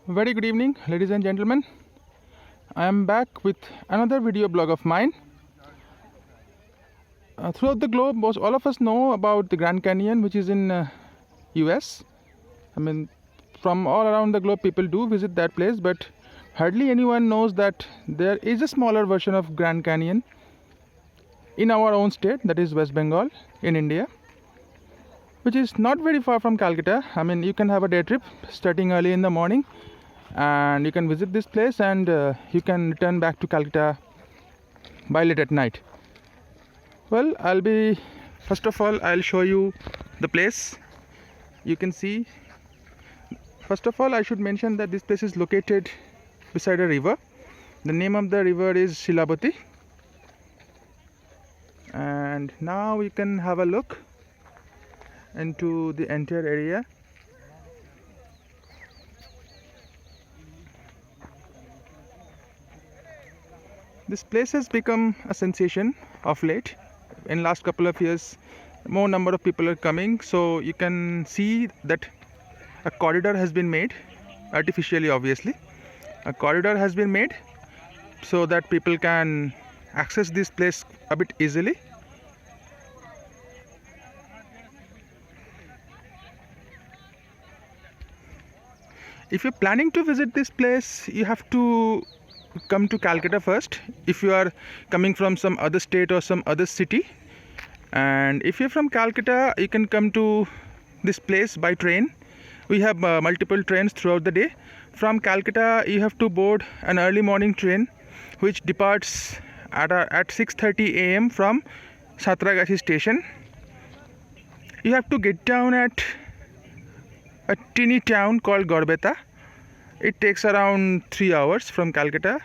Very good evening, ladies and gentlemen. I am back with another video blog of mine. Throughout the globe, most all of us know about the Grand Canyon, which is in US. I mean, from all around the globe, people do visit that place, but hardly anyone knows that there is a smaller version of Grand Canyon in our own state, that is West Bengal, in India, which is not very far from Calcutta. I mean, you can have a day trip starting early in the morning, and you can visit this place, and you can return back to Calcutta by late at night. Well, first of all, I'll show you the place. You can see, first of all, I should mention that this place is located beside a river. The name of the river is Shilabati. And now you can have a look into the entire area. This place has become a sensation of late. In last couple of years, more number of people are coming, so you can see that a corridor has been made, artificially obviously. A corridor has been made so that people can access this place a bit easily. If you're planning to visit this place, you have to come to Calcutta first, if you are coming from some other state or some other city. And if you're from Calcutta, you can come to this place by train. We have multiple trains throughout the day. From Calcutta, you have to board an early morning train which departs at 6:30 a.m. from Satragachi station. You have to get down at a teeny town called Garbeta. It takes around 3 hours from Calcutta.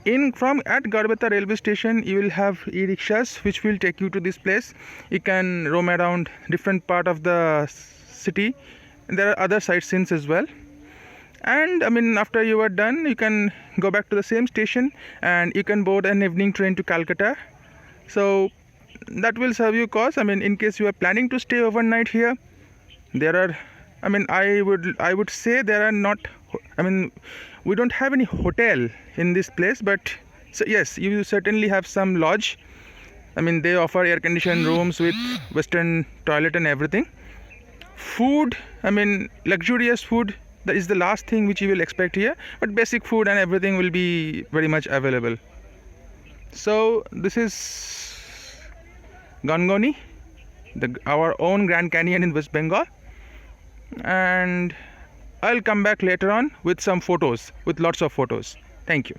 At Garbeta railway station, you will have e-rickshaws which will take you to this place. You can roam around different part of the city. There are other sightseeing as well. And I mean, after you are done, you can go back to the same station and you can board an evening train to Calcutta. So that will serve you, cause I mean, in case you are planning to stay overnight here, there are, I mean, I would say there are not, I mean, we don't have any hotel in this place, but so yes, you certainly have some lodge. I mean, they offer air conditioned rooms with western toilet and everything. Food, I mean, luxurious food, that is the last thing which you will expect here, but basic food and everything will be very much available. So this is Gangoni, our own Grand Canyon in West Bengal, and I'll come back later on with some photos, with lots of photos. Thank you.